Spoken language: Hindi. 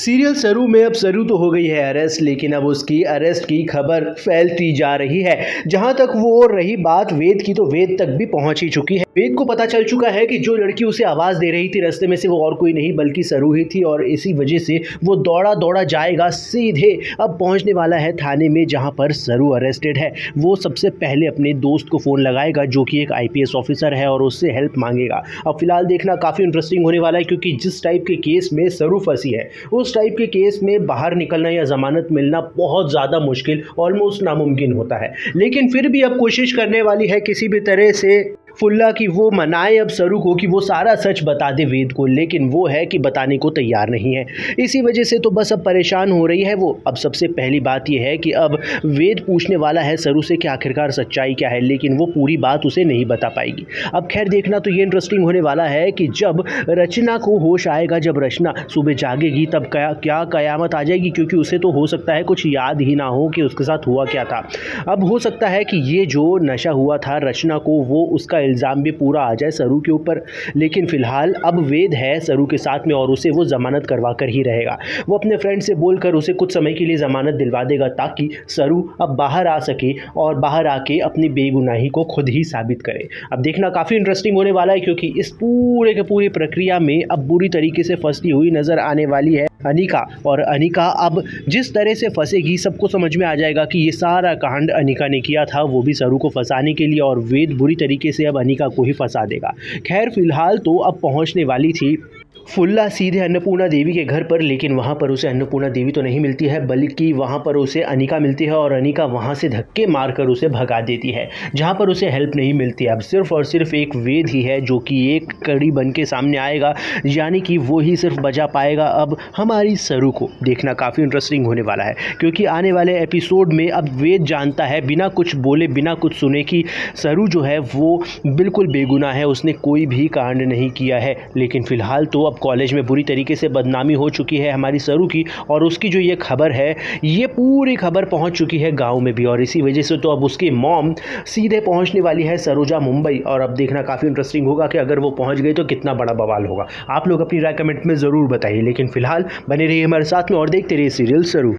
सीरियल सरू में अब सरू तो हो गई है अरेस्ट, लेकिन अब उसकी अरेस्ट की खबर फैलती जा रही है। जहां तक वो रही बात वेद की, तो वेद तक भी पहुंच ही चुकी है। वेद को पता चल चुका है कि जो लड़की उसे आवाज दे रही थी रास्ते में से, वो और कोई नहीं बल्कि सरू ही थी, और इसी वजह से वो दौड़ा दौड़ा जाएगा, सीधे अब पहुंचने वाला है थाने में जहां पर सरू अरेस्टेड है। वो सबसे पहले अपने दोस्त को फ़ोन लगाएगा जो कि एक IPS ऑफिसर है, और उससे हेल्प मांगेगा। अब फिलहाल देखना काफ़ी इंटरेस्टिंग होने वाला है, क्योंकि जिस टाइप के केस में सरू फंसी है, उस टाइप के केस में बाहर निकलना या जमानत मिलना बहुत ज़्यादा मुश्किल, ऑलमोस्ट नामुमकिन होता है। लेकिन फिर भी अब कोशिश करने वाली है किसी भी तरह से फुल्ला कि वो मनाए अब सरू को कि वो सारा सच बता दे वेद को, लेकिन वो है कि बताने को तैयार नहीं है। इसी वजह से तो बस अब परेशान हो रही है वो। अब सबसे पहली बात ये है कि अब वेद पूछने वाला है सरू से कि आखिरकार सच्चाई क्या है, लेकिन वो पूरी बात उसे नहीं बता पाएगी। अब खैर देखना तो ये इंटरेस्टिंग होने वाला है कि जब रचना को होश आएगा, जब रचना सुबह जागेगी, तब क्या कयामत आ जाएगी, क्योंकि उसे तो हो सकता है कुछ याद ही ना हो कि उसके साथ हुआ क्या था। अब हो सकता है कि ये जो नशा हुआ था रचना को, वो उसका इल्ज़ाम भी पूरा आ जाए सरू के ऊपर। लेकिन फ़िलहाल अब वेद है सरू के साथ में, और उसे वो ज़मानत करवा कर ही रहेगा। वो अपने फ्रेंड से बोलकर उसे कुछ समय के लिए ज़मानत दिलवा देगा, ताकि सरू अब बाहर आ सके और बाहर आके अपनी बेगुनाही को खुद ही साबित करे। अब देखना काफ़ी इंटरेस्टिंग होने वाला है, क्योंकि इस पूरे के पूरी प्रक्रिया में अब बुरी तरीके से फंसी हुई नज़र आने वाली है अनिका। और अनिका अब जिस तरह से फंसेगी, सबको समझ में आ जाएगा कि ये सारा कांड अनिका ने किया था, वो भी सरू को फंसाने के लिए, और वेद बुरी तरीके से अब अनिका को ही फंसा देगा। खैर फिलहाल तो अब पहुंचने वाली थी फुल्ला सीधे अन्नपूर्णा देवी के घर पर, लेकिन वहाँ पर उसे अन्नपूर्णा देवी तो नहीं मिलती है, बल्कि वहाँ पर उसे अनिका मिलती है, और अनिका वहाँ से धक्के मारकर उसे भगा देती है, जहाँ पर उसे हेल्प नहीं मिलती। अब सिर्फ और सिर्फ एक वेद ही है जो कि एक कड़ी बन के सामने आएगा, यानी कि वो ही सिर्फ बचा पाएगा अब हमारी सरू को। देखना काफ़ी इंटरेस्टिंग होने वाला है, क्योंकि आने वाले एपिसोड में अब वेद जानता है बिना कुछ बोले, बिना कुछ सुने, कि सरू जो है वो बिल्कुल बेगुनाह है, उसने कोई भी कांड नहीं किया है। लेकिन फ़िलहाल तो अब कॉलेज में बुरी तरीके से बदनामी हो चुकी है हमारी सरू की, और उसकी जो ये खबर है, ये पूरी खबर पहुंच चुकी है गांव में भी, और इसी वजह से तो अब उसकी मॉम सीधे पहुंचने वाली है सरोजा मुंबई। और अब देखना काफ़ी इंटरेस्टिंग होगा कि अगर वो पहुंच गई तो कितना बड़ा बवाल होगा। आप लोग अपनी राय कमेंट में ज़रूर बताइए, लेकिन फिलहाल बने रहिए हमारे साथ में और देखते रहिए सीरियल सरू।